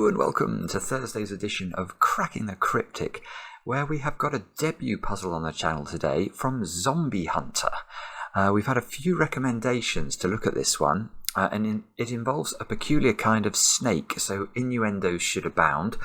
and welcome to Thursday's edition of Cracking the Cryptic, where we have got a debut puzzle on the channel today from Zombie Hunter. We've had a few recommendations to look at this one, and it involves a peculiar kind of snake, so innuendos should abound.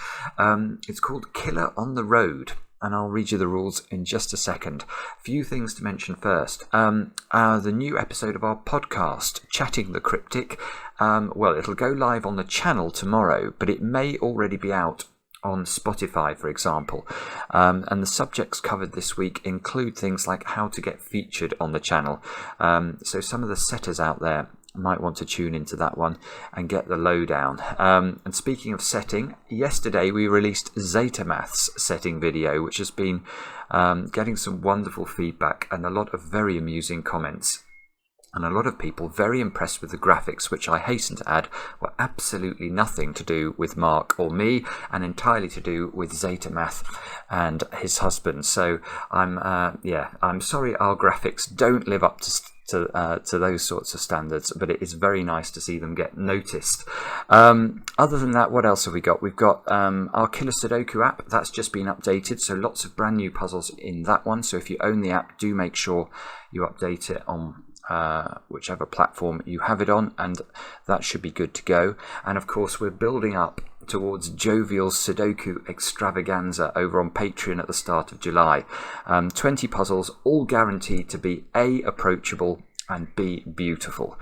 It's called Killer on the Road, and I'll read you the rules in just a second. A few things to mention first. The new episode of our podcast, Chatting the Cryptic, it'll go live on the channel tomorrow, but it may already be out on Spotify, for example. And the subjects covered this week include things like how to get featured on the channel. So some of the setters out there might want to tune into that one and get the lowdown. And speaking of setting, yesterday we released Zetamath's setting video, which has been getting some wonderful feedback and a lot of very amusing comments. And a lot of people very impressed with the graphics, which I hasten to add were absolutely nothing to do with Mark or me, and entirely to do with Zetamath and his husband. So I'm sorry our graphics don't live up to those sorts of standards, but it is very nice to see them get noticed. Other than that, what else have we got? We've got our Killer SUDOKU app. That's just been updated, so lots of brand new puzzles in that one. So if you own the app, do make sure you update it on whichever platform you have it on, and that should be good to go. And of course, we're building up towards Jovial Sudoku extravaganza over on Patreon at the start of July. 20 puzzles, all guaranteed to be A, approachable, and B, beautiful,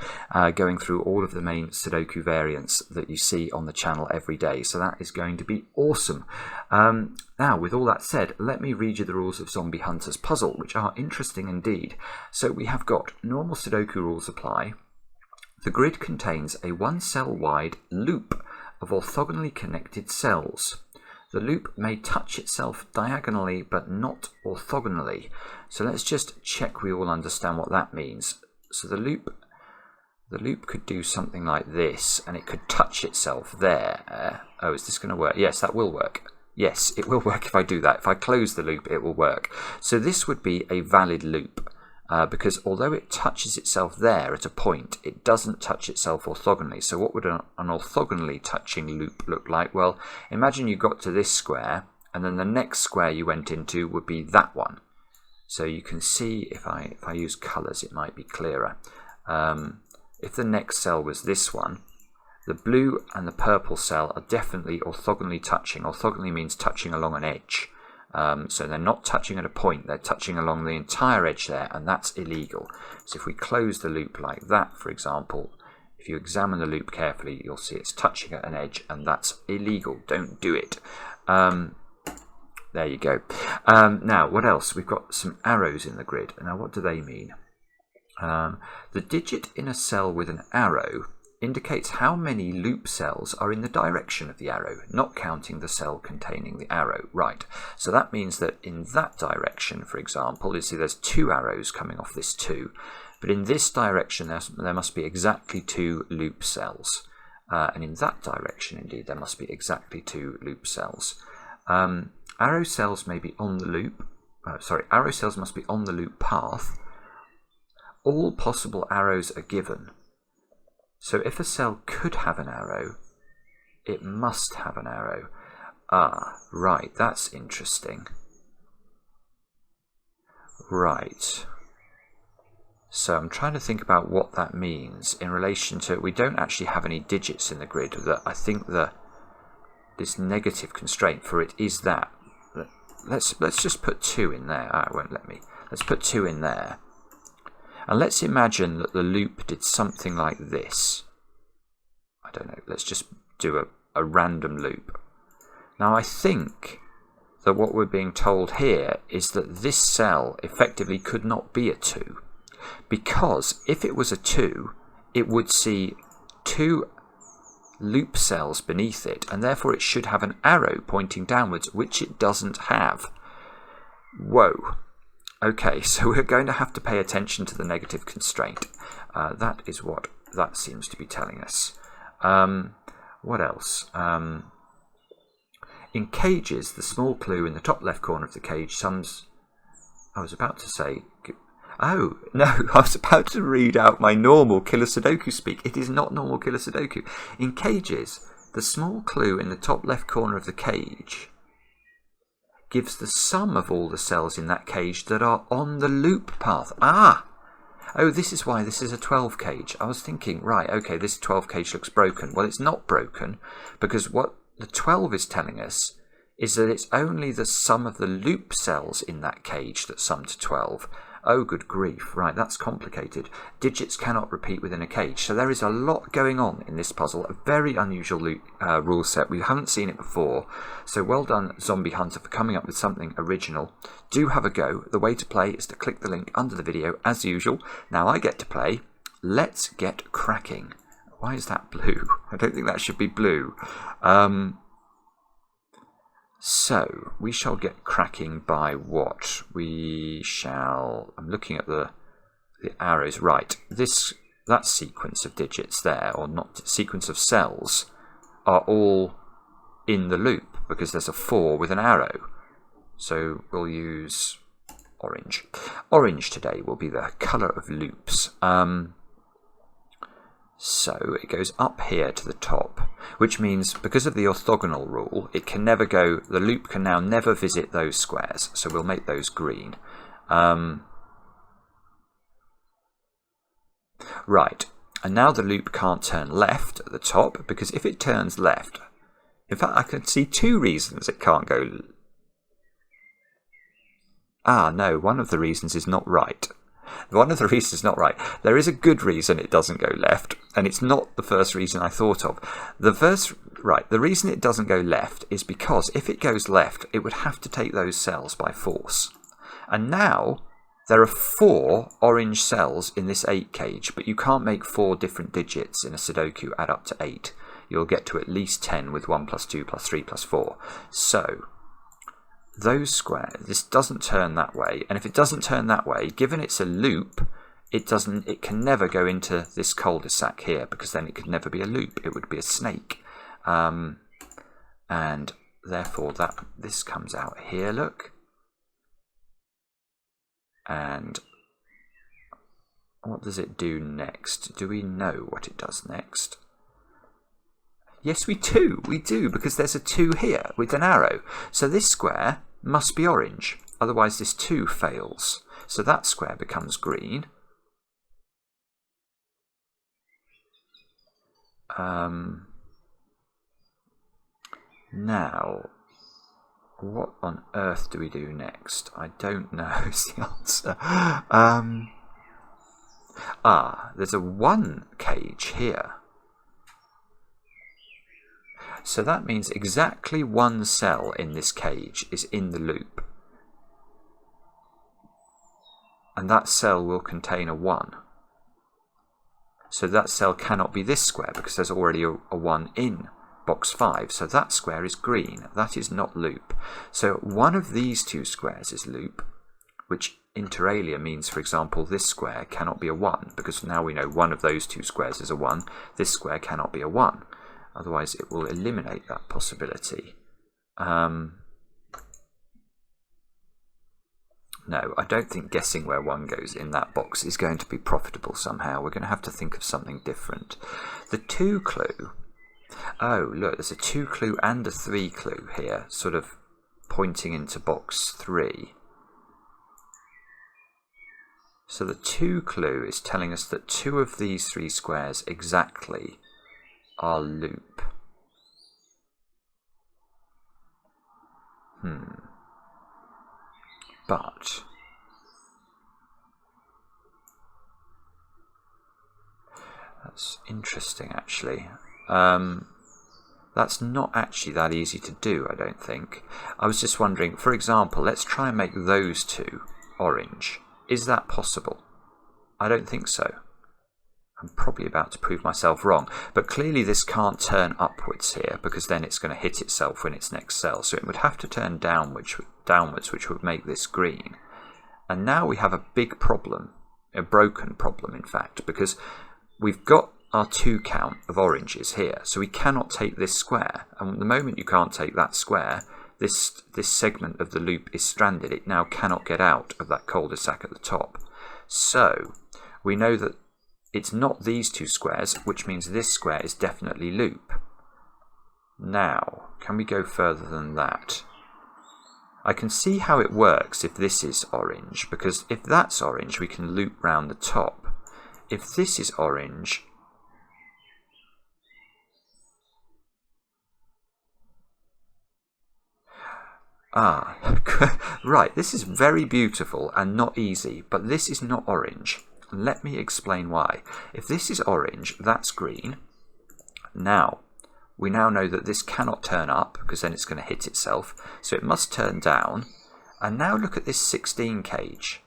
going through all of the main Sudoku variants that you see on the channel every day. So that is going to be awesome. Now, with all that said, let me read you the rules of Zombie Hunter's puzzle, which are interesting indeed. So we have got normal Sudoku rules apply. The grid contains a 1 cell wide loop of orthogonally connected cells. The loop may touch itself diagonally but not orthogonally. So let's just check we all understand what that means. So the loop could do something like this, and it could touch itself there. Oh, is this going to work? Yes, that will work. Yes, it will work if I do that. If I close the loop, it will work. So this would be a valid loop, because although it touches itself there at a point, it doesn't touch itself orthogonally. So what would an orthogonally touching loop look like? Well, imagine you got to this square, and then the next square you went into would be that one. So you can see, if I use colours, it might be clearer. If the next cell was this one, the blue and the purple cell are definitely orthogonally touching. Orthogonally means touching along an edge. So they're not touching at a point, they're touching along the entire edge there, and that's illegal. So if we close the loop like that, for example, if you examine the loop carefully, you'll see it's touching at an edge, and that's illegal. Don't do it. There you go. Now, what else? We've got some arrows in the grid. Now, what do they mean? The digit in a cell with an arrow indicates how many loop cells are in the direction of the arrow, not counting the cell containing the arrow. Right, so that means that in that direction, for example, you see there's 2 arrows coming off this 2, but in this direction there must be exactly 2 loop cells. And in that direction, indeed, there must be exactly 2 loop cells. Arrow cells may be on the loop. Arrow cells must be on the loop path. All possible arrows are given. So if a cell could have an arrow, it must have an arrow. Ah, right, that's interesting. Right. So I'm trying to think about what that means in relation to, we don't actually have any digits in the grid. That I think this negative constraint for it is that. Let's just put 2 in there. It won't let me. Let's put 2 in there. And let's imagine that the loop did something like this. I don't know. Let's just do a random loop. Now I think that what we're being told here is that this cell effectively could not be a 2. Because if it was a 2, it would see 2 loop cells beneath it, and therefore it should have an arrow pointing downwards, which it doesn't have. Whoa. Okay, so we're going to have to pay attention to the negative constraint. That is what that seems to be telling us. What else? In cages, the small clue in the top left corner of the cage sums... I was about to say... Oh, no, I was about to read out my normal Killer SUDOKU speak. It is not normal Killer SUDOKU. In cages, the small clue in the top left corner of the cage gives the sum of all the cells in that cage that are on the loop path. Ah! Oh, this is why this is a 12 cage. I was thinking, right, okay, this 12 cage looks broken. Well, it's not broken, because what the 12 is telling us is that it's only the sum of the loop cells in that cage that sum to 12. Oh, good grief. Right, that's complicated. Digits cannot repeat within a cage. So there is a lot going on in this puzzle. A very unusual rule set. We haven't seen it before. So well done, Zombie Hunter, for coming up with something original. Do have a go. The way to play is to click the link under the video, as usual. Now I get to play. Let's get cracking. Why is that blue? I don't think that should be blue. So, we shall get cracking by what? We shall... I'm looking at the arrows. Right, that sequence of digits there, or not sequence of cells, are all in the loop, because there's a 4 with an arrow. So, we'll use orange. Orange today will be the colour of loops. So it goes up here to the top, which means because of the orthogonal rule, it can never go, the loop can now never visit those squares. So we'll make those green. Right, and now the loop can't turn left at the top, because if it turns left, in fact I can see 2 reasons it can't go. Ah, no, one of the reasons is not right. One of the reasons is not right. There is a good reason it doesn't go left, and it's not the first reason I thought of. The reason it doesn't go left is because if it goes left, it would have to take those cells by force. And now there are 4 orange cells in this 8 cage, but you can't make 4 different digits in a Sudoku add up to 8. You'll get to at least 10 with 1 plus 2 plus 3 plus 4. So those squares, this doesn't turn that way, and if it doesn't turn that way, given it's a loop, it can never go into this cul-de-sac here, because then it could never be a loop, it would be a snake. And therefore this comes out here, look. And what does it do next? Do we know what it does next? Yes, we do, because there's a 2 here with an arrow. So this square must be orange, otherwise this 2 fails. So that square becomes green. Now, what on earth do we do next? I don't know is the answer. There's a 1 cage here. So that means exactly 1 cell in this cage is in the loop. And that cell will contain a 1. So that cell cannot be this square because there's already a 1 in box 5. So that square is green. That is not loop. So one of these 2 squares is loop, which inter alia means, for example, this square cannot be a 1, because now we know one of those 2 squares is a 1. This square cannot be a 1. Otherwise, it will eliminate that possibility. No, I don't think guessing where 1 goes in that box is going to be profitable somehow. We're going to have to think of something different. The 2 clue. Oh, look, there's a 2 clue and a 3 clue here, sort of pointing into box 3. So the 2 clue is telling us that 2 of these 3 squares exactly are loop. But that's interesting, actually. That's not actually that easy to do, I don't think. I was just wondering, for example, let's try and make those 2 orange. Is that possible? I don't think so. I'm probably about to prove myself wrong, but clearly this can't turn upwards here, because then it's going to hit itself in its next cell, so it would have to turn downwards, which would make this green. And now we have a big problem, a broken problem in fact, because we've got our 2 count of oranges here, so we cannot take this square, and the moment you can't take that square, this segment of the loop is stranded. It now cannot get out of that cul-de-sac at the top. So we know that it's not these 2 squares, which means this square is definitely loop. Now, can we go further than that? I can see how it works if this is orange, because if that's orange, we can loop round the top. If this is orange, right, this is very beautiful and not easy, but this is not orange. Let me explain why. If this is orange, that's green. Now, we now know that this cannot turn up, because then it's going to hit itself, so it must turn down. And now look at this 16 cage.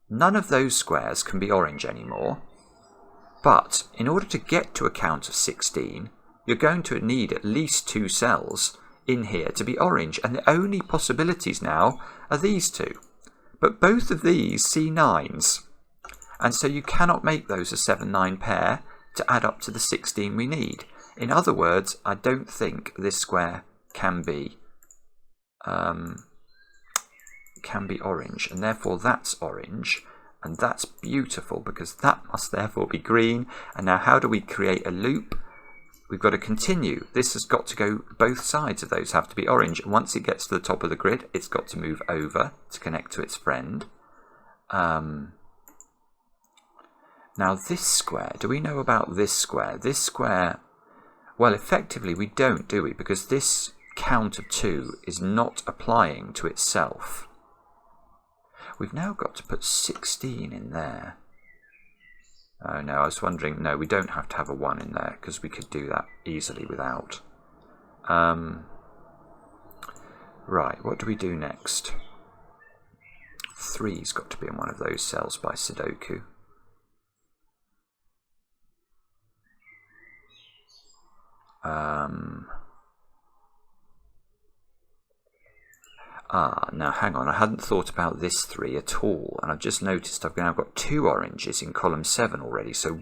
None of those squares can be orange anymore, but in order to get to a count of 16, you're going to need at least 2 cells in here to be orange, and the only possibilities now are these two. But both of these see 9s, and so you cannot make those a 7-9 pair to add up to the 16 we need. In other words, I don't think this square can be orange, and therefore that's orange, and that's beautiful because that must therefore be green. And now how do we create a loop? We've got to continue. This has got to go, both sides of those have to be orange, and once it gets to the top of the grid, it's got to move over to connect to its friend. Now this square, do we know about this square? This square, well, effectively we don't, do we? Because this count of 2 is not applying to itself. We've now got to put 16 in there. Oh no, I was wondering, no, we don't have to have a 1 in there, because we could do that easily without. Right, what do we do next? 3's got to be in one of those cells by Sudoku. Now hang on, I hadn't thought about this 3 at all, and I've just noticed I've now got 2 oranges in column 7 already, so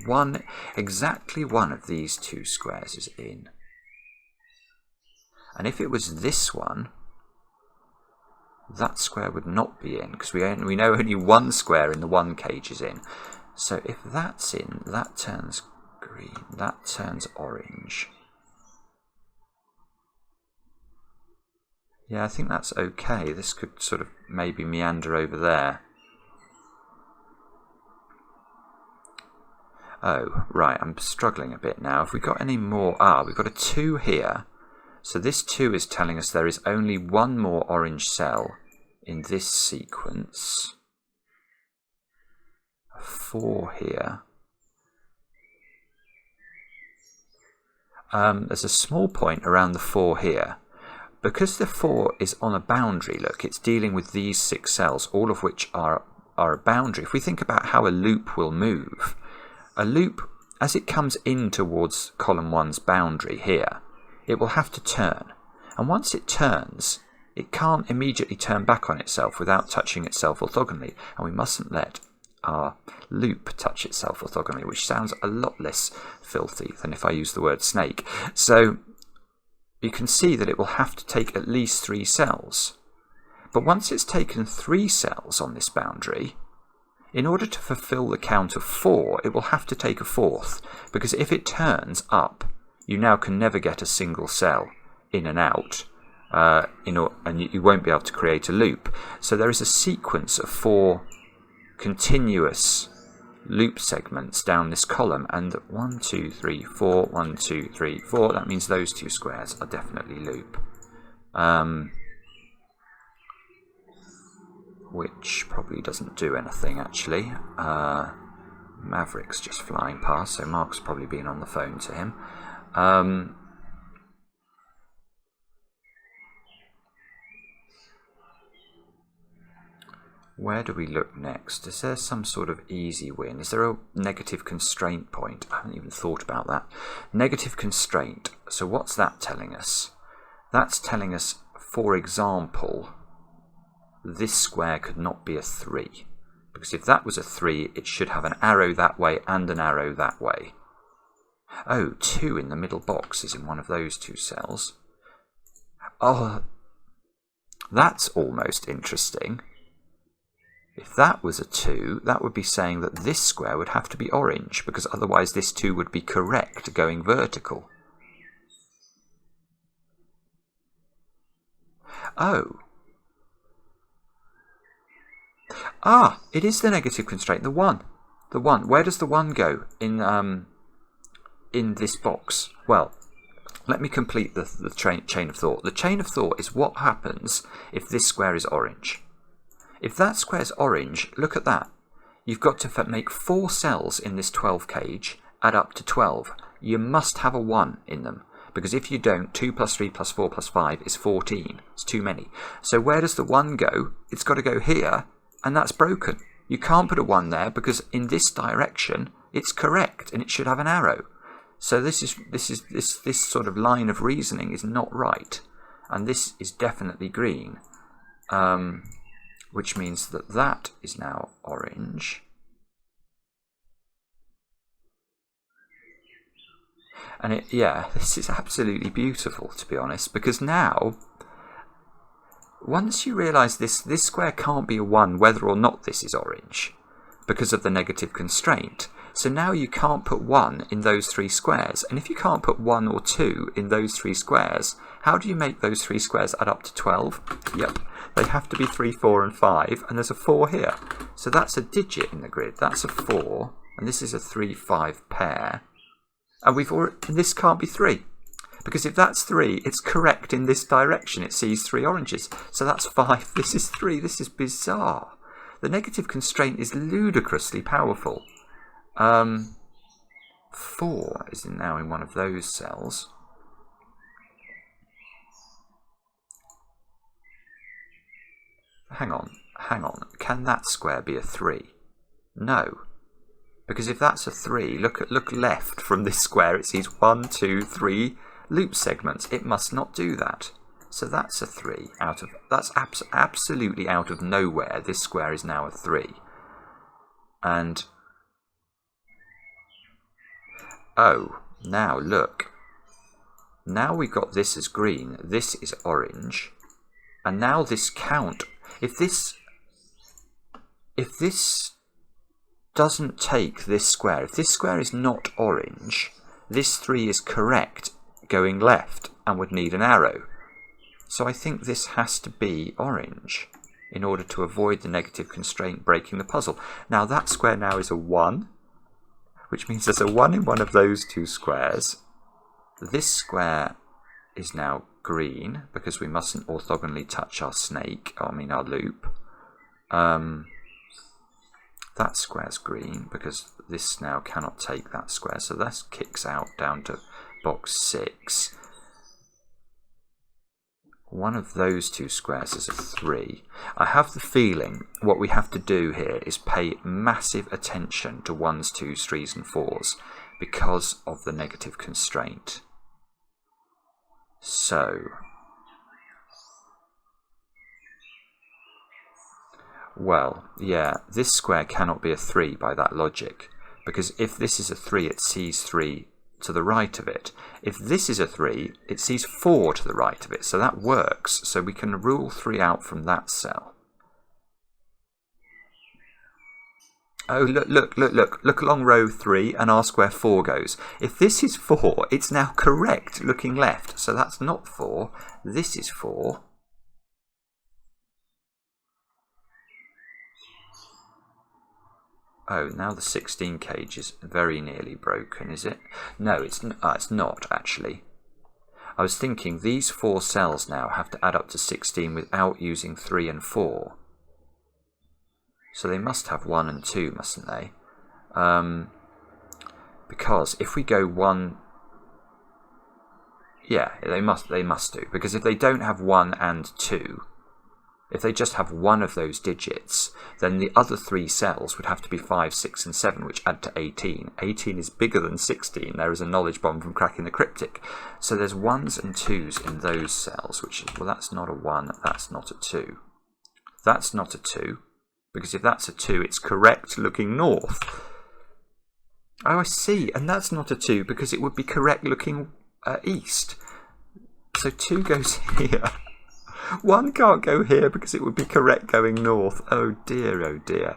exactly one of these 2 squares is in. And if it was this one, that square would not be in, because we know only 1 square in the 1 cage is in. So if that's in, that turns green, that turns orange. Yeah, I think that's okay. This could sort of maybe meander over there. Oh, right, I'm struggling a bit now. Have we got any more? We've got a 2 here. So this 2 is telling us there is only 1 more orange cell in this sequence. A 4 here. There's a small point around the 4 here. Because the 4 is on a boundary, look, it's dealing with these 6 cells, all of which are a boundary. If we think about how a loop will move, a loop, as it comes in towards column 1's boundary here, it will have to turn. And once it turns, it can't immediately turn back on itself without touching itself orthogonally. And we mustn't let our loop touch itself orthogonally, which sounds a lot less filthy than if I use the word snake. So you can see that it will have to take at least 3 cells. But once it's taken 3 cells on this boundary, in order to fulfill the count of 4, it will have to take a 4th, because if it turns up, you now can never get a single cell in and out, and you won't be able to create a loop. So there is a sequence of 4 continuous loop segments down this column, and 1, 2, 3, 4, 1, 2, 3, 4, that means those 2 squares are definitely loop. Which probably doesn't do anything actually. Maverick's just flying past, so Mark's probably been on the phone to him. Where do we look next? Is there some sort of easy win? Is there a negative constraint point? I haven't even thought about that. Negative constraint. So what's that telling us? That's telling us, for example, this square could not be a 3. Because if that was a 3, it should have an arrow that way and an arrow that way. Oh, 2 in the middle box is in one of those 2 cells. Oh, that's almost interesting. If that was a 2, that would be saying that this square would have to be orange, because otherwise this 2 would be correct going vertical. Oh. Ah, it is the negative constraint, the 1. The 1. Where does the 1 go in this box? Well, let me complete the chain of thought. The chain of thought is what happens if this square is orange. If that square is orange, look at that. You've got to make 4 cells in this 12 cage add up to 12. You must have a 1 in them, because if you don't, 2 plus 3 plus 4 plus 5 is 14. It's too many. So where does the 1 go? It's got to go here, and that's broken. You can't put a 1 there because in this direction it's correct and it should have an arrow. So this sort of line of reasoning is not right, and this is definitely green, which means that that is now orange. And this is absolutely beautiful, to be honest, because now, once you realise this square can't be a 1 whether or not this is orange, because of the negative constraint. So now you can't put 1 in those 3 squares. And if you can't put 1 or 2 in those 3 squares, how do you make those 3 squares add up to 12? Yep, they have to be 3, 4 and 5, and there's a 4 here. So that's a digit in the grid. That's a 4, and this is a 3, 5 pair. And this can't be 3. Because if that's 3, it's correct in this direction. It sees 3 oranges. So that's 5. This is 3. This is bizarre. The negative constraint is ludicrously powerful. 4 is now in one of those cells. Hang on. Can that square be a 3? No. Because if that's a 3, look left from this square. It sees 1, 2, 3 loop segments. It must not do that. So that's a 3 that's absolutely out of nowhere. This square is now a 3. And oh, now look. Now we've got this as green. This is orange. And now this count. If this doesn't take this square, if this square is not orange, this 3 is correct going left and would need an arrow. So I think this has to be orange in order to avoid the negative constraint breaking the puzzle. Now that square now is a 1, which means there's a 1 in one of those 2 squares. This square is now green because we mustn't orthogonally touch our our loop. That square's green because this now cannot take that square, so that kicks out down to box 6. One of those 2 squares is a 3. I have the feeling what we have to do here is pay massive attention to 1s, 2s, 3s and 4s because of the negative constraint. So, well, yeah, this square cannot be a 3 by that logic, because if this is a 3, it sees 3 to the right of it. If this is a 3, it sees 4 to the right of it, so that works. So we can rule 3 out from that cell. Oh, look along row 3 and ask where 4 goes. If this is 4, it's now correct looking left, so that's not 4, this is 4. Oh, now the 16 cage is very nearly broken, is it? No, it's not, actually. I was thinking these 4 cells now have to add up to 16 without using 3 and 4. So they must have 1 and 2, mustn't they? Because if we go 1... Yeah, they must do. Because if they don't have 1 and 2... If they just have 1 of those digits, then the other 3 cells would have to be 5, 6 and 7, which add to 18. 18 is bigger than 16. There is a knowledge bomb from cracking the cryptic. So there's 1s and 2s in those cells, which is, well, that's not a 1, that's not a 2. That's not a 2, because if that's a 2, it's correct looking north. Oh, I see, and that's not a 2, because it would be correct looking east. So 2 goes here. 1 can't go here because it would be correct going north. Oh dear, oh dear.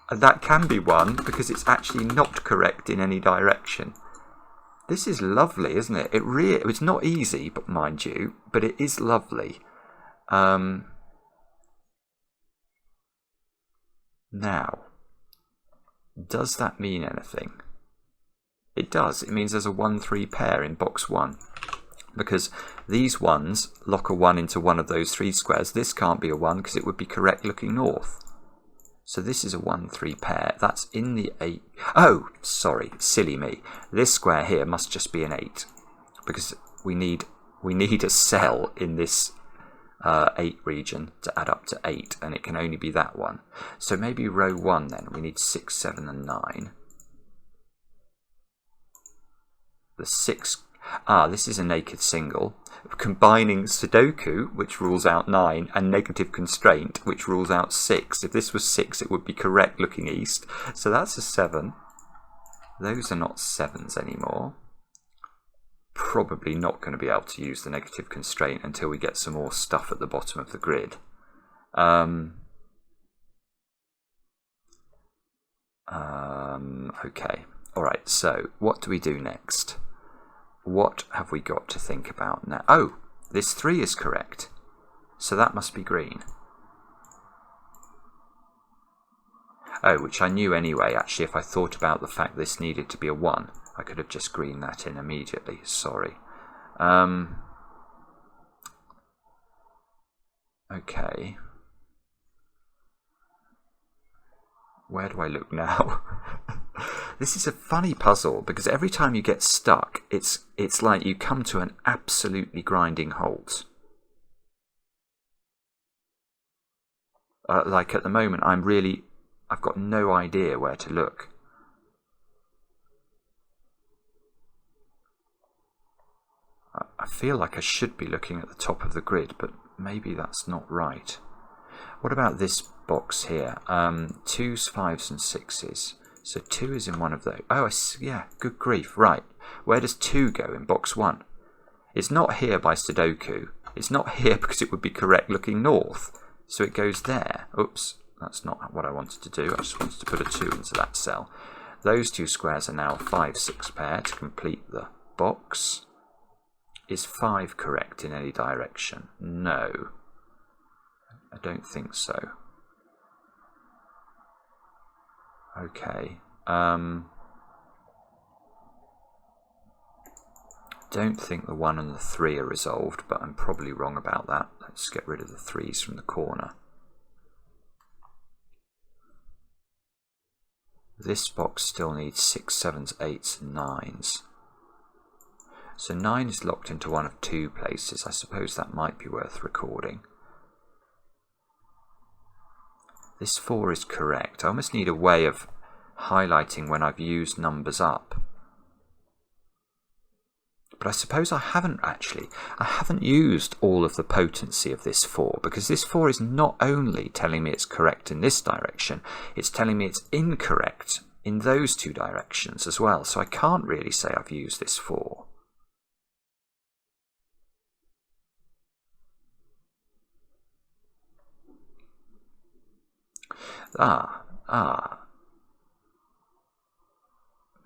And that can be 1 because it's actually not correct in any direction. This is lovely, isn't it? It's not easy, but mind you, but it is lovely. Now, does that mean anything? It does. It means there's a 1-3 pair in box 1. Because these ones lock a 1 into one of those 3 squares. This can't be a 1 because it would be correct looking north. So this is a 1-3 pair. That's in the 8. Oh, sorry, silly me. This square here must just be an 8. Because we need a cell in this 8 region to add up to 8, and it can only be that one. So maybe row 1 then. We need 6, 7 and 9. The 6... this is a naked single. Combining SUDOKU, which rules out 9, and negative constraint, which rules out 6. If this was 6, it would be correct looking east. So that's a 7. Those are not 7s anymore. Probably not going to be able to use the negative constraint until we get some more stuff at the bottom of the grid. Okay. Alright, so what do we do next? What have we got to think about now? Oh, this 3 is correct. So that must be green. Oh, which I knew anyway. Actually, if I thought about the fact this needed to be a 1, I could have just greened that in immediately. Sorry. Okay. Where do I look now? This is a funny puzzle because every time you get stuck, it's like you come to an absolutely grinding halt. Like at the moment, I've got no idea where to look. I feel like I should be looking at the top of the grid, but maybe that's not right. What about this box here? 2s, 5s and 6s. So 2 is in one of those. Oh, yeah, good grief. Right. Where does 2 go in box 1? It's not here by SUDOKU. It's not here because it would be correct looking north. So it goes there. Oops, that's not what I wanted to do. I just wanted to put a 2 into that cell. Those 2 squares are now a 5-6 pair to complete the box. Is 5 correct in any direction? No. I don't think so. Okay. Don't think the 1 and the 3 are resolved, but I'm probably wrong about that. Let's get rid of the 3s from the corner. This box still needs 6, 7s, 8s and 9s. So 9 is locked into one of 2 places. I suppose that might be worth recording. This 4 is correct. I almost need a way of highlighting when I've used numbers up. But I suppose I haven't actually. I haven't used all of the potency of this 4 because this 4 is not only telling me it's correct in this direction, it's telling me it's incorrect in those 2 directions as well. So I can't really say I've used this 4.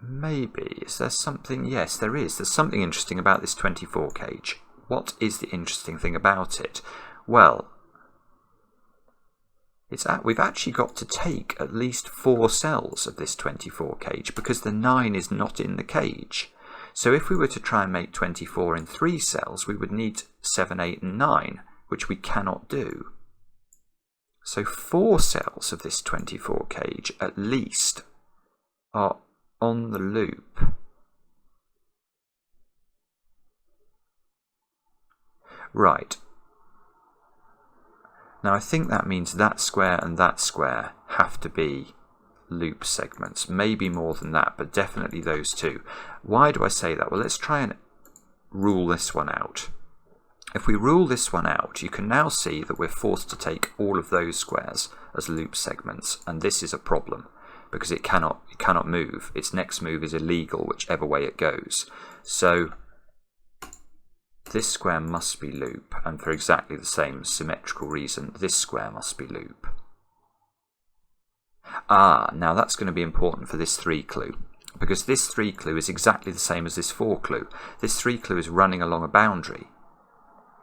Maybe. Is there something? Yes, there is. There's something interesting about this 24 cage. What is the interesting thing about it? Well, we've actually got to take at least 4 cells of this 24 cage because the 9 is not in the cage. So if we were to try and make 24 in 3 cells, we would need 7, 8 and 9, which we cannot do. So 4 cells of this 24 cage at least are on the loop. Right. Now I think that means that square and that square have to be loop segments. Maybe more than that, but definitely those 2. Why do I say that? Well, let's try and rule this one out. If we rule this one out, you can now see that we're forced to take all of those squares as loop segments, and this is a problem because it cannot move. Its next move is illegal, whichever way it goes. So this square must be loop, and for exactly the same symmetrical reason, this square must be loop. Now that's going to be important for this 3 clue. because this 3 clue is exactly the same as this 4 clue. This 3 clue is running along a boundary.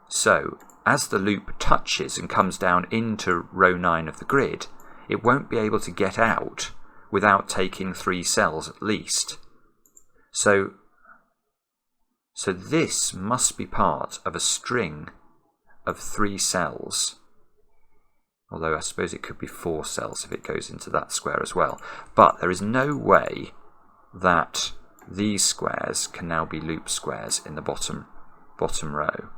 So as the loop touches and comes down into row 9 of the grid, it won't be able to get out without taking 3 cells at least. So this must be part of a string of 3 cells, although I suppose it could be 4 cells if it goes into that square as well. But there is no way that these squares can now be loop squares in the bottom row.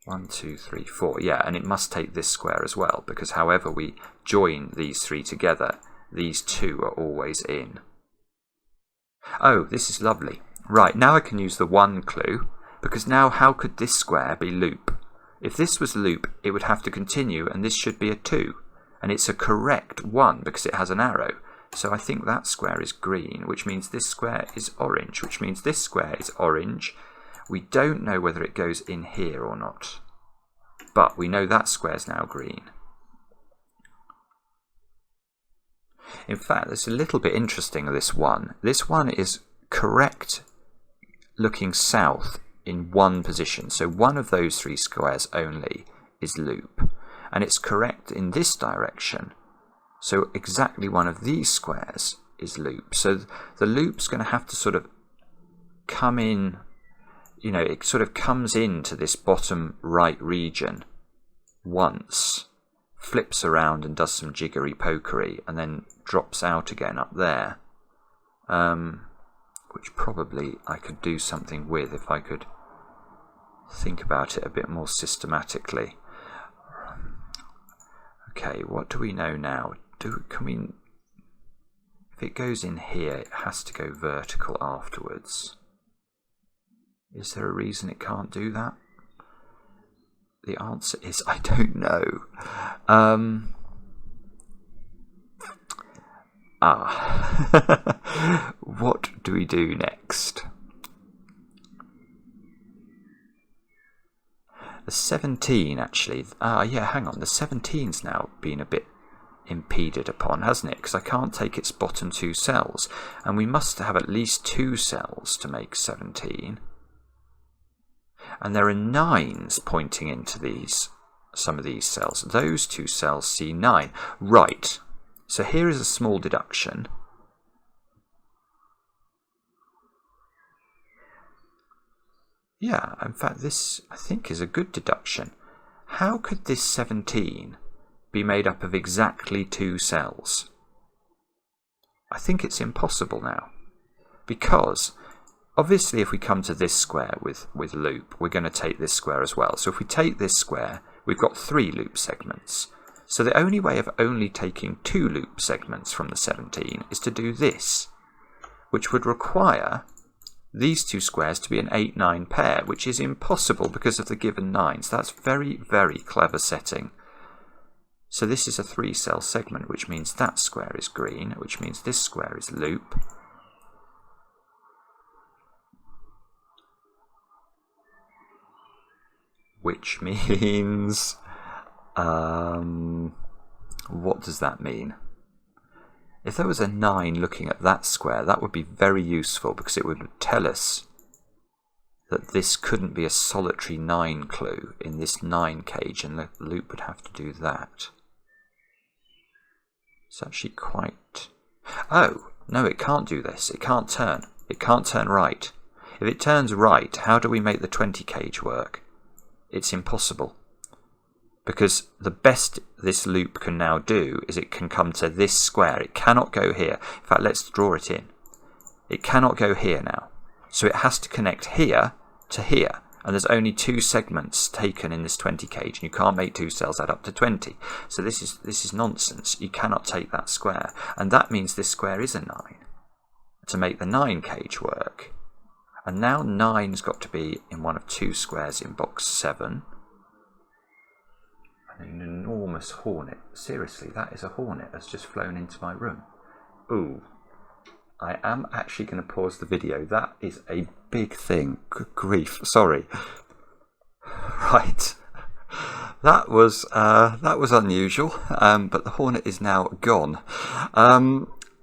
1, 2, 3, 4. Yeah, and it must take this square as well, because however we join these 3 together, these 2 are always in. Oh, this is lovely. Right, now I can use the 1 clue, because now how could this square be loop? If this was loop, it would have to continue, and this should be a 2. And it's a correct 1 because it has an arrow. So I think that square is green, which means this square is orange, which means this square is orange. We don't know whether it goes in here or not, but we know that square's now green. In fact, it's a little bit interesting, this one. This one is correct looking south in one position. So one of those 3 squares only is loop. And it's correct in this direction. So exactly one of these squares is loop. So the loop's going to have to sort of come in, you know, it sort of comes into this bottom right region once, flips around and does some jiggery pokery, and then drops out again up there, which probably I could do something with if I could think about it a bit more systematically. Okay, what do we know now? If it goes in here, it has to go vertical afterwards. Is there a reason it can't do that? The answer is I don't know. What do we do next? The 17 actually. Yeah, hang on. The 17's now been a bit impeded upon, hasn't it? Because I can't take its bottom 2 cells. And we must have at least 2 cells to make 17. And there are 9s pointing into some of these cells. Those 2 cells see 9. Right. So here is a small deduction. Yeah, in fact, this, I think, is a good deduction. How could this 17 be made up of exactly 2 cells? I think it's impossible now. Because, obviously, if we come to this square with loop, we're going to take this square as well. So if we take this square, we've got 3 loop segments. So the only way of only taking 2 loop segments from the 17 is to do this, which would require these 2 squares to be an 8-9 pair, which is impossible because of the given 9s. That's very, very clever setting. So this is a 3-cell segment, which means that square is green, which means this square is loop. Which means... what does that mean? If there was a 9 looking at that square, that would be very useful because it would tell us that this couldn't be a solitary 9 clue in this 9 cage, and the loop would have to do that. It's actually quite... Oh, no, it can't do this. It can't turn. It can't turn right. If it turns right, how do we make the 20 cage work? It's impossible. Because the best this loop can now do is it can come to this square. It cannot go here. In fact, let's draw it in. It cannot go here now. So it has to connect here to here. And there's only 2 segments taken in this 20 cage. And you can't make 2 cells add up to 20. So this is nonsense. You cannot take that square. And that means this square is a 9 to make the 9 cage work. And now 9's got to be in one of 2 squares in box 7. An enormous hornet. Seriously, that is a hornet that's just flown into my room. Ooh. I am actually going to pause the video. That is a big thing. Good grief. Sorry. Right. That was unusual. But the hornet is now gone.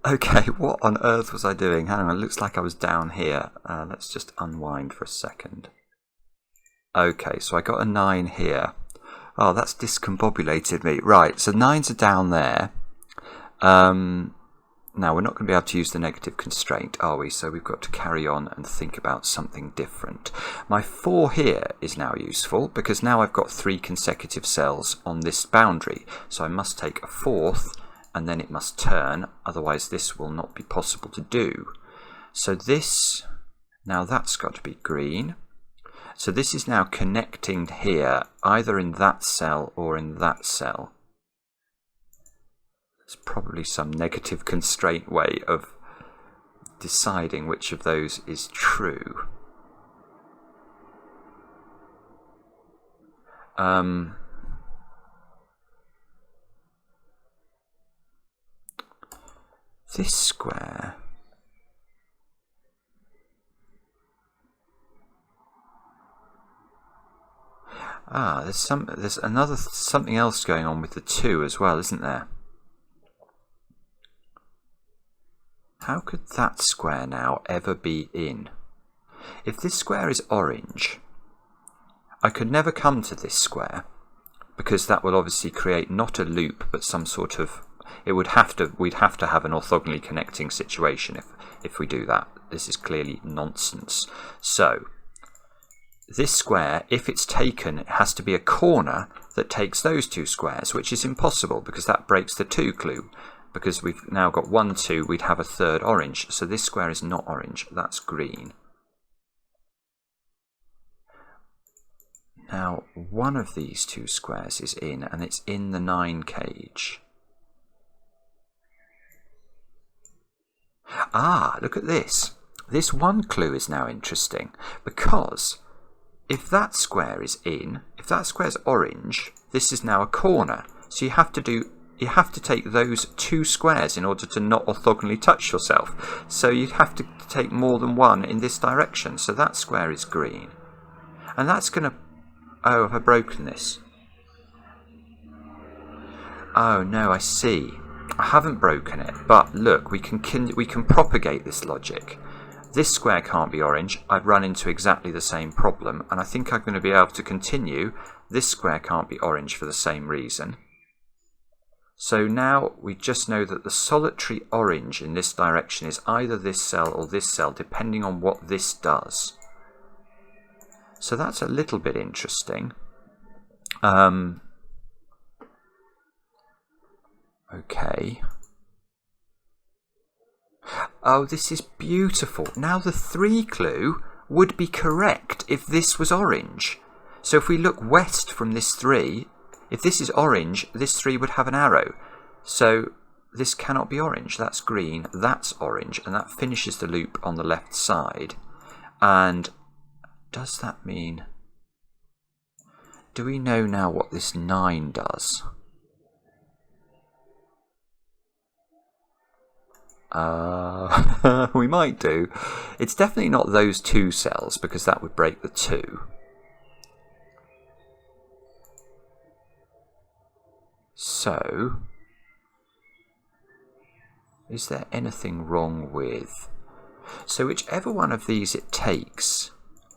Okay, what on earth was I doing? Hang on, it looks like I was down here. Let's just unwind for a second. Okay, so I got a 9 here. Oh, that's discombobulated me. Right, so 9s are down there. Now, we're not going to be able to use the negative constraint, are we? So we've got to carry on and think about something different. My 4 here is now useful because now I've got 3 consecutive cells on this boundary. So I must take a 4th and then it must turn, otherwise this will not be possible to do. So this, now that's got to be green. So this is now connecting here, either in that cell or in that cell. There's probably some negative constraint way of deciding which of those is true. This square. There's something else going on with the 2 as well, isn't there? How could that square now ever be in? If this square is orange, I could never come to this square because that will obviously create not a loop but some sort of, we'd have to have an orthogonally connecting situation if we do that. This is clearly nonsense. So this square, if it's taken, it has to be a corner that takes those 2 squares, which is impossible because that breaks the 2 clue. Because we've now got 1, 2, we'd have a 3rd orange. So this square is not orange, that's green. Now, one of these 2 squares is in, and it's in the 9 cage. Look at this. This 1 clue is now interesting, because if that square is in, if that square's orange, this is now a corner. So you have to take those 2 squares in order to not orthogonally touch yourself. So you'd have to take more than 1 in this direction. So that square is green. And that's going to... Oh, have I broken this? Oh, no, I see. I haven't broken it. But look, we can propagate this logic. This square can't be orange. I've run into exactly the same problem. And I think I'm going to be able to continue. This square can't be orange for the same reason. So now we just know that the solitary orange in this direction is either this cell or this cell, depending on what this does. So that's a little bit interesting. Okay. Oh, this is beautiful. Now the 3 clue would be correct if this was orange. So if we look west from this 3, if this is orange, this 3 would have an arrow. So this cannot be orange. That's green, that's orange, and that finishes the loop on the left side. And does that mean... Do we know now what this 9 does? We might do. It's definitely not those 2 cells, because that would break the 2. So, is there anything wrong with... So whichever one of these it takes,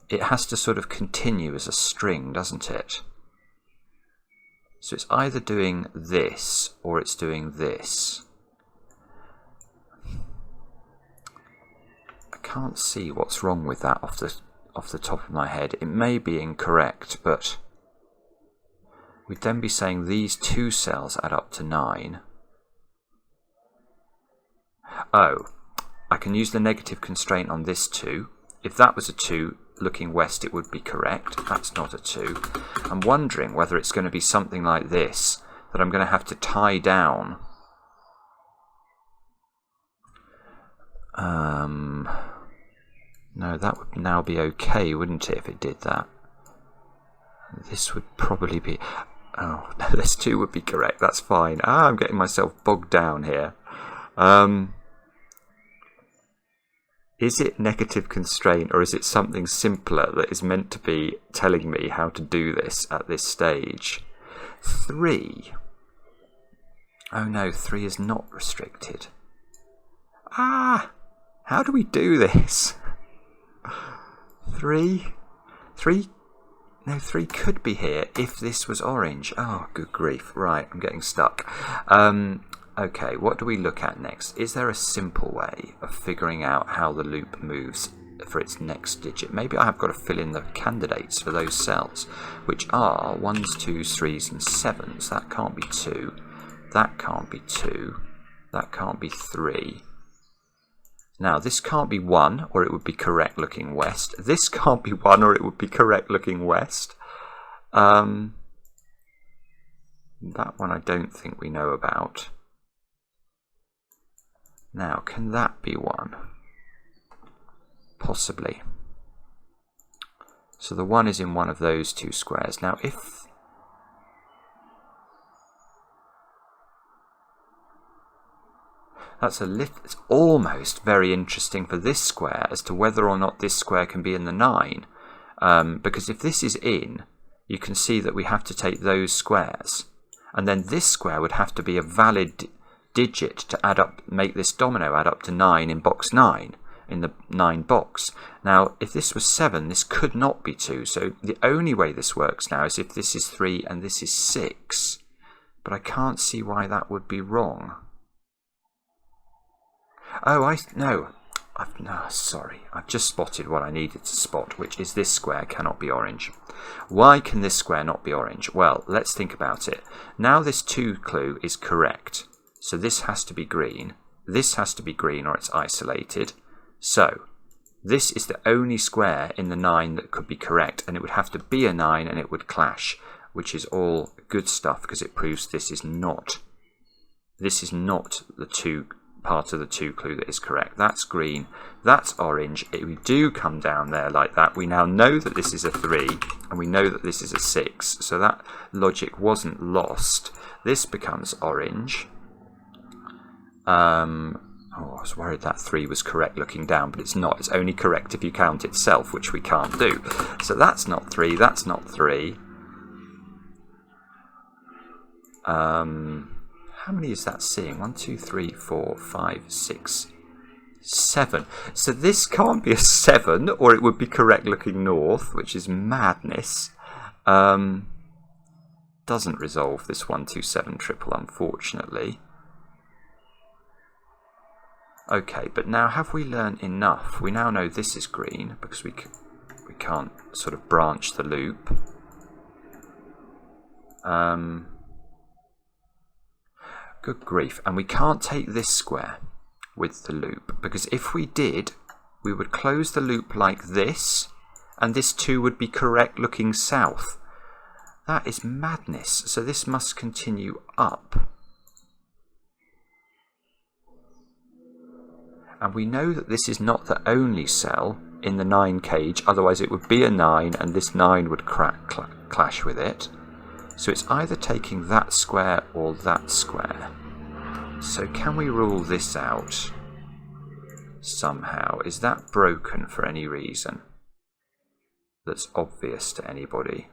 it has to sort of continue as a string, doesn't it? So it's either doing this or it's doing this. I can't see what's wrong with that off the top of my head. It may be incorrect, but we'd then be saying these 2 cells add up to 9. Oh, I can use the negative constraint on this 2. If that was a 2 looking west, it would be correct. That's not a 2. I'm wondering whether it's going to be something like this, that I'm going to have to tie down. No, that would now be okay, wouldn't it, if it did that? This would probably be... Oh, no, this 2 would be correct. That's fine. I'm getting myself bogged down here. Is it negative constraint, or is it something simpler that is meant to be telling me how to do this at this stage? 3. Oh no, 3 is not restricted. Ah! How do we do this? 3? 3? No, 3 could be here if this was orange. Oh, good grief. Right, I'm getting stuck. Okay, what do we look at next? Is there a simple way of figuring out how the loop moves for its next digit? Maybe I have got to fill in the candidates for those cells, which are 1s, 2s, 3s, and 7s. That can't be 2. That can't be 2. That can't be 3. Now, this can't be 1, or it would be correct looking west. This can't be 1, or it would be correct looking west. That one I don't think we know about. Now, can that be 1? Possibly. So the 1 is in one of those two squares. Now, if... It's almost very interesting for this square as to whether or not this square can be in the 9. Because if this is in, you can see that we have to take those squares. And then this square would have to be a valid digit to add up, make this domino add up to 9 in box 9, in the 9 box. Now, if this was 7, this could not be 2. So the only way this works now is if this is 3 and this is 6. But I can't see why that would be wrong. Oh, sorry. I've just spotted what I needed to spot, which is this square cannot be orange. Why can this square not be orange? Well, let's think about it. Now this 2 clue is correct. So this has to be green. This has to be green or it's isolated. So this is the only square in the 9 that could be correct, and it would have to be a 9 and it would clash, which is all good stuff because it proves this is not the 2 part of the 2 clue that is correct. That's green, that's orange. If we do come down there like that, we now know that this is a 3 and we know that this is a 6, so that logic wasn't lost. This becomes orange. I was worried that 3 was correct looking down, but it's not. It's only correct if you count itself, which we can't do. So that's not 3, that's not 3. How many is that seeing? 1, 2, 3, 4, 5, 6, 7. So this can't be a 7, or it would be correct looking north, which is madness. Doesn't resolve this 1, 2, 7 triple, unfortunately. Okay, but now have we learned enough? We now know this is green, because we can't sort of branch the loop. Good grief. And we can't take this square with the loop, because if we did, we would close the loop like this, and this 2 would be correct looking south. That is madness. So this must continue up. And we know that this is not the only cell in the 9 cage, otherwise it would be a 9 and this 9 would clash with it. So it's either taking that square or that square. So can we rule this out somehow? Is that broken for any reason that's obvious to anybody?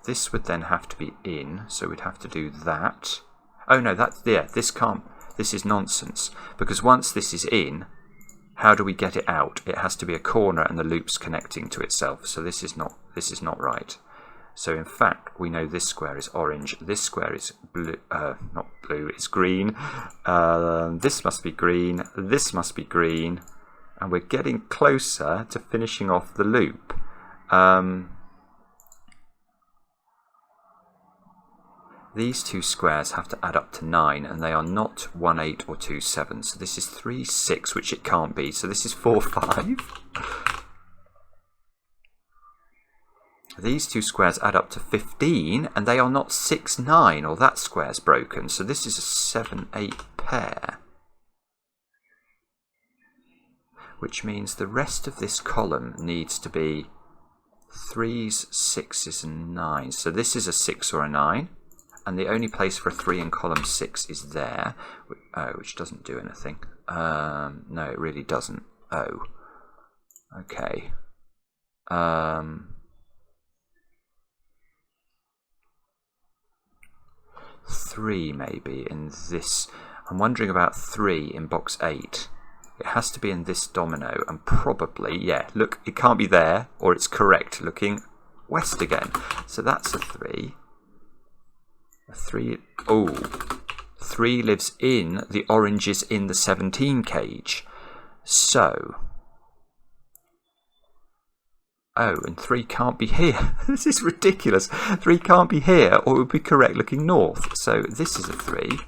This would then have to be in, so we'd have to do that. Oh no, this can't. This is nonsense, because once this is in, how do we get it out? It has to be a corner and the loop's connecting to itself, so this is not right. So in fact, we know this square is orange, this square is blue, not blue, it's green, this must be green, this must be green, and we're getting closer to finishing off the loop. These 2 squares have to add up to 9, and they are not 1, 8 or 2, 7. So this is 3, 6, which it can't be. So this is 4, 5. These 2 squares add up to 15, and they are not 6, 9, or that square's broken. So this is a 7, 8 pair. Which means the rest of this column needs to be 3s, 6s, and 9s. So this is a 6 or a 9. And the only place for a 3 in column 6 is there, which doesn't do anything. No, it really doesn't. Oh. Okay. 3 maybe in this. I'm wondering about 3 in box 8. It has to be in this domino, and probably, yeah, look, it can't be there, or it's correct, looking west again. So that's a 3. A 3, oh, 3 lives in the oranges in the 17 cage. So, oh, and 3 can't be here. This is ridiculous. 3 can't be here, or it would be correct looking north. So this is a 3.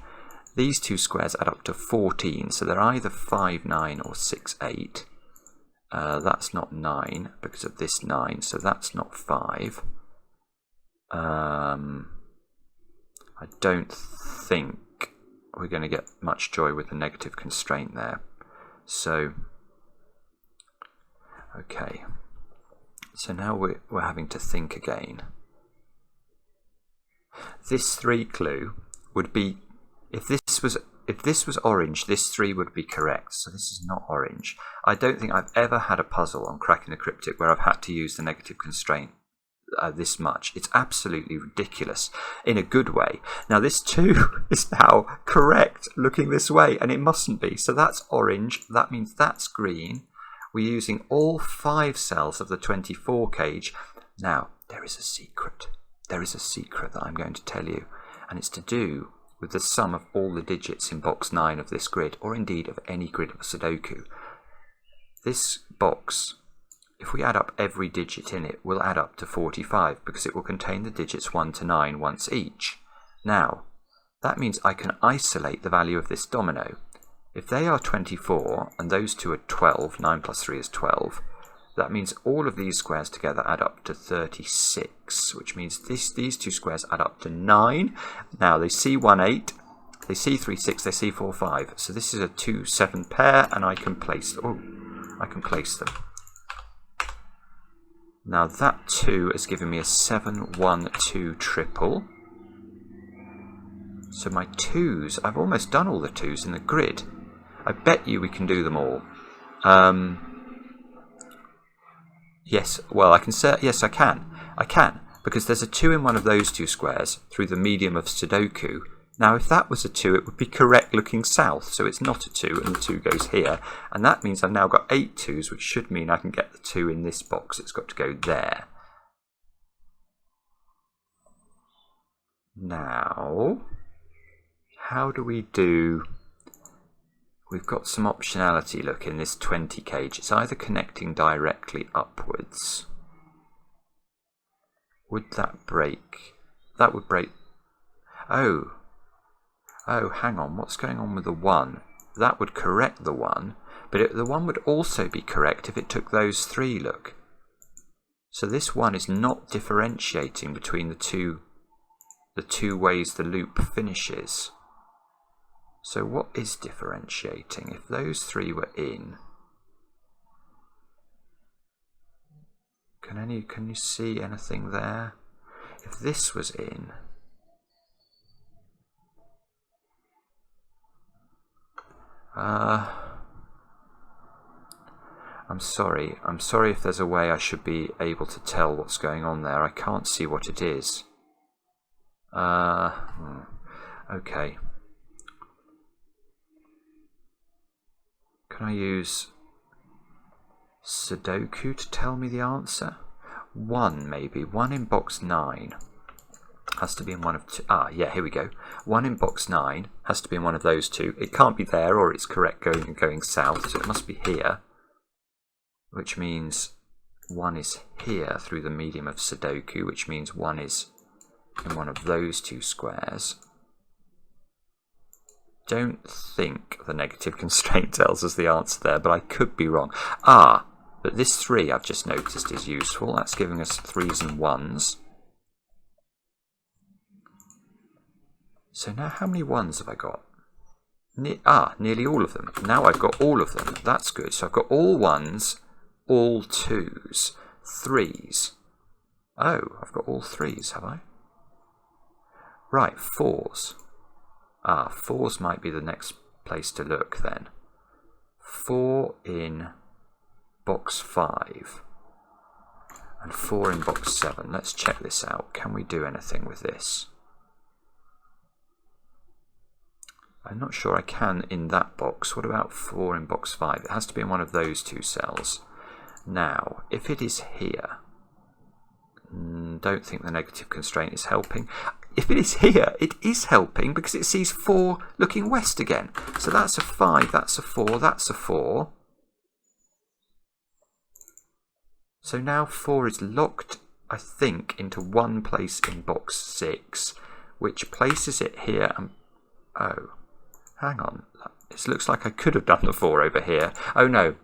These two squares add up to 14, so they're either 5, 9 or 6, 8. That's not 9 because of this 9, so that's not 5. I don't think we're going to get much joy with the negative constraint there. So, okay. So now we're having to think again. This 3 clue would be, if this was orange, this 3 would be correct. So this is not orange. I don't think I've ever had a puzzle on cracking a cryptic where I've had to use the negative constraint this much. It's absolutely ridiculous in a good way. Now this 2 is now correct looking this way, and it mustn't be. So that's orange. That means that's green. We're using all 5 cells of the 24 cage. Now, there is a secret. There is a secret that I'm going to tell you, and it's to do with the sum of all the digits in box 9 of this grid, or indeed of any grid of a Sudoku. This box, if we add up every digit in it, will add up to 45, because it will contain the digits 1 to 9 once each. Now, that means I can isolate the value of this domino. If they are 24 and those two are 12, 9 plus 3 is 12, that means all of these squares together add up to 36, which means these two squares add up to 9. Now they see 1, 8, they see 3, 6, they see 4, 5. So this is a 2, 7 pair, and I can place them. Now that 2 has given me a 7, 1, 2 triple. So my 2s, I've almost done all the 2s in the grid. I bet you we can do them all. Yes, well, I can say, yes, I can. I can, because there's a 2 in one of those 2 squares through the medium of Sudoku. Now, if that was a 2, it would be correct looking south, so it's not a 2, and the 2 goes here. And that means I've now got 8 2s, which should mean I can get the 2 in this box. It's got to go there. Now, how do we do... We've got some optionality, look, in this 20 cage. It's either connecting directly upwards. Would that break? That would break... Oh, hang on. What's going on with the 1? That would correct the 1, but the 1 would also be correct if it took those 3, look. So this 1 is not differentiating between the two ways the loop finishes. So what is differentiating? If those 3 were in, can you see anything there? If this was in, I'm sorry if there's a way I should be able to tell what's going on there. I can't see what it is. Okay. Can I use Sudoku to tell me the answer? 1 maybe. 1 in box 9 has to be in one of 2. Yeah, here we go. 1 in box 9 has to be in one of those 2. It can't be there, or it's correct going south, so it must be here. Which means 1 is here through the medium of Sudoku, which means 1 is in one of those 2 squares. Don't think the negative constraint tells us the answer there, but I could be wrong. But this 3 I've just noticed is useful. That's giving us 3s and 1s. So now how many 1s have I got? Nearly all of them. Now I've got all of them. That's good. So I've got all 1s, all 2s, 3s. Oh, I've got all 3s, have I? Right, 4s. 4s might be the next place to look then. 4 in box 5 and 4 in box 7. Let's check this out. Can we do anything with this? I'm not sure I can in that box. What about 4 in box 5? It has to be in one of those two cells. Now, if it is here, don't think the negative constraint is helping. If it is here, it is helping because it sees 4 looking west again. So that's a 5, that's a 4, that's a 4. So now 4 is locked, I think, into one place in box 6, which places it here. And oh, hang on. It looks like I could have done the 4 over here. Oh no,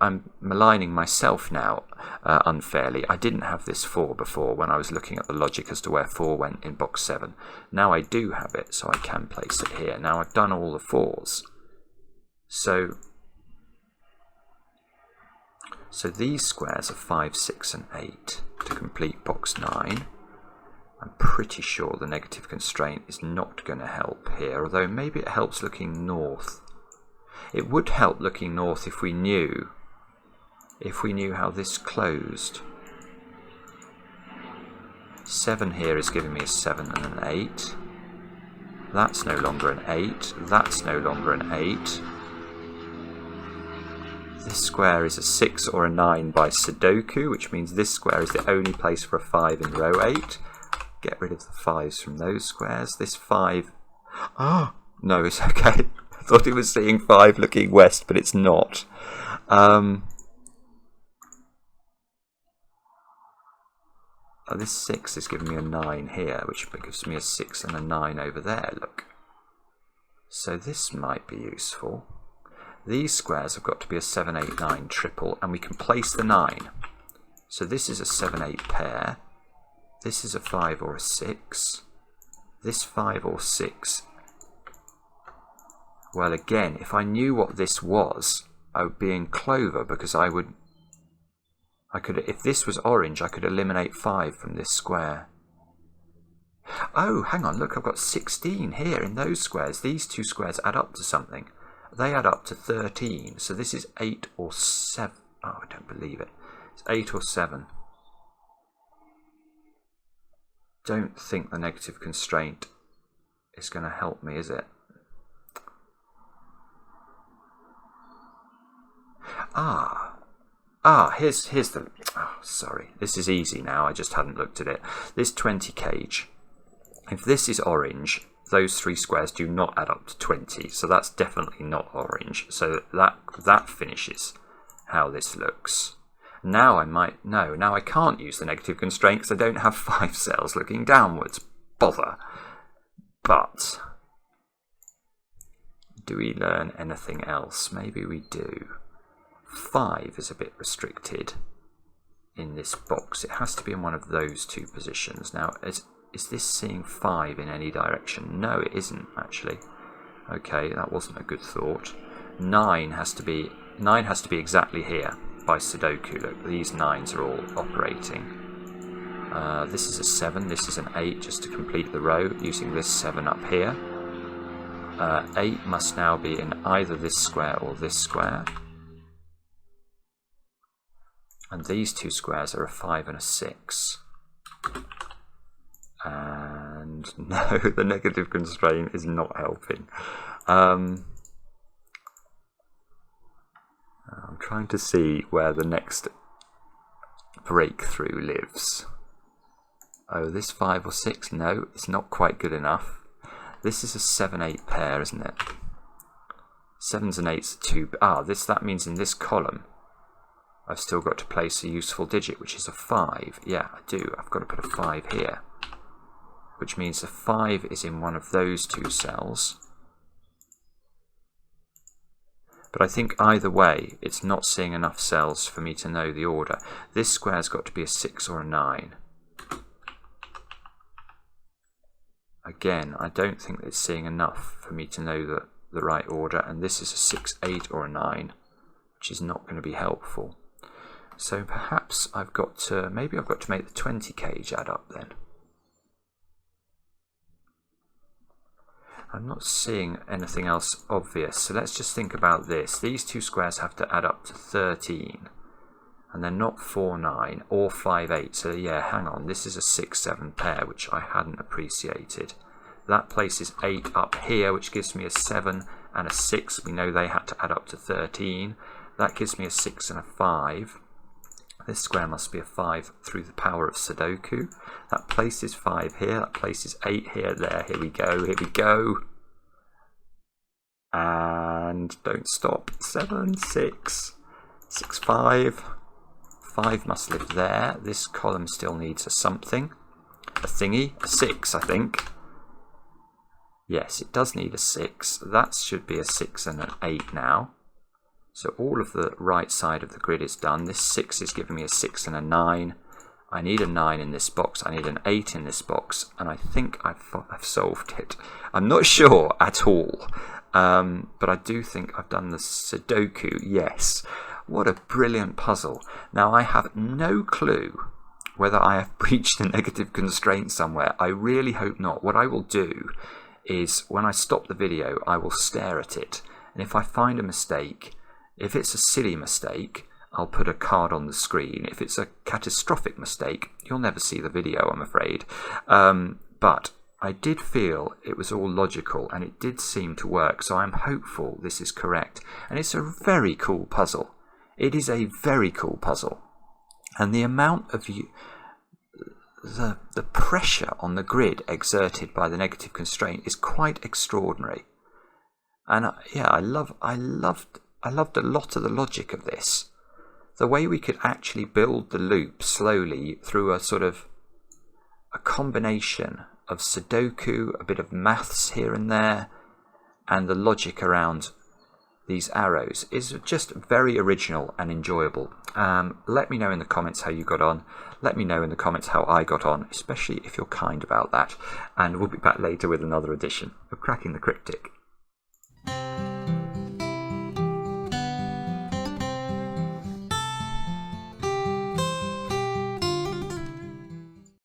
I'm maligning myself now unfairly. I didn't have this 4 before when I was looking at the logic as to where 4 went in box 7. Now I do have it, so I can place it here. Now I've done all the 4s. So these squares are 5, 6 and 8 to complete box 9. I'm pretty sure the negative constraint is not going to help here, although maybe it helps looking north. It would help looking north if we knew how this closed. 7 here is giving me a 7 and an 8. That's no longer an 8. That's no longer an 8. This square is a 6 or a 9 by SUDOKU, which means this square is the only place for a 5 in row 8. Get rid of the 5s from those squares. This 5... Oh, no, it's okay. I thought it was seeing 5 looking west, but it's not. This 6 is giving me a 9 here, which gives me a 6 and a 9 over there, look. So this might be useful. These squares have got to be a 7, 8, 9 triple, and we can place the 9. So this is a 7, 8 pair. This is a 5 or a 6. This 5 or 6. Well, again, if I knew what this was, I would be in clover because I could, if this was orange, I could eliminate 5 from this square. Oh, hang on, look, I've got 16 here in those squares. These two squares add up to something. They add up to 13. So this is 8 or 7. Oh, I don't believe it. It's 8 or 7. Don't think the negative constraint is going to help me, is it? Here's the... Oh, sorry. This is easy now. I just hadn't looked at it. This 20 cage. If this is orange, those 3 squares do not add up to 20. So that's definitely not orange. So that finishes how this looks. Now I might... No, now I can't use the negative constraint because I don't have 5 cells looking downwards. Bother. But... do we learn anything else? Maybe we do. 5 is a bit restricted in this box. It has to be in one of those two positions. Now, is this seeing 5 in any direction? No, it isn't, actually. Okay, that wasn't a good thought. 9 has to be exactly here by SUDOKU. Look, these 9s are all operating. This is a 7, this is an 8, just to complete the row, using this 7 up here. 8 must now be in either this square or this square. And these two squares are a 5 and a 6. And no, the negative constraint is not helping. I'm trying to see where the next breakthrough lives. Oh, this 5 or 6? No, it's not quite good enough. This is a 7, 8 pair, isn't it? 7s and 8s are 2. That means in this column I've still got to place a useful digit, which is a 5. Yeah, I do. I've got to put a 5 here, which means the 5 is in one of those two cells. But I think either way, it's not seeing enough cells for me to know the order. This square's got to be a 6 or a 9. Again, I don't think it's seeing enough for me to know the right order, and this is a 6, 8 or a 9, which is not going to be helpful. So perhaps maybe I've got to make the 20 cage add up then. I'm not seeing anything else obvious, so let's just think about this. These two squares have to add up to 13, and they're not 4, 9 or 5, 8. So yeah, hang on, this is a 6, 7 pair, which I hadn't appreciated. That places 8 up here, which gives me a 7 and a 6. We know they had to add up to 13. That gives me a 6 and a 5. This square must be a 5 through the power of Sudoku. That places 5 here, that places 8 here, there, here we go, here we go. And don't stop. 7, 6, 6, 5. 5 must live there. This column still needs a something. A thingy. A 6, I think. Yes, it does need a 6. That should be a 6 and an 8 now. So all of the right side of the grid is done. This 6 is giving me a 6 and a 9. I need a 9 in this box. I need an 8 in this box. And I think I've solved it. I'm not sure at all. But I do think I've done the Sudoku. Yes. What a brilliant puzzle. Now I have no clue whether I have breached a negative constraint somewhere. I really hope not. What I will do is when I stop the video, I will stare at it. And if I find a mistake, if it's a silly mistake, I'll put a card on the screen. If it's a catastrophic mistake, you'll never see the video, I'm afraid. But I did feel it was all logical and it did seem to work, so I'm hopeful this is correct. And it's a very cool puzzle. It is a very cool puzzle. And the amount of the pressure on the grid exerted by the negative constraint is quite extraordinary. And yeah, I loved a lot of the logic of this. The way we could actually build the loop slowly through a sort of a combination of Sudoku, a bit of maths here and there, and the logic around these arrows is just very original and enjoyable. Let me know in the comments how you got on. Let me know in the comments how I got on, especially if you're kind about that. And we'll be back later with another edition of Cracking the Cryptic.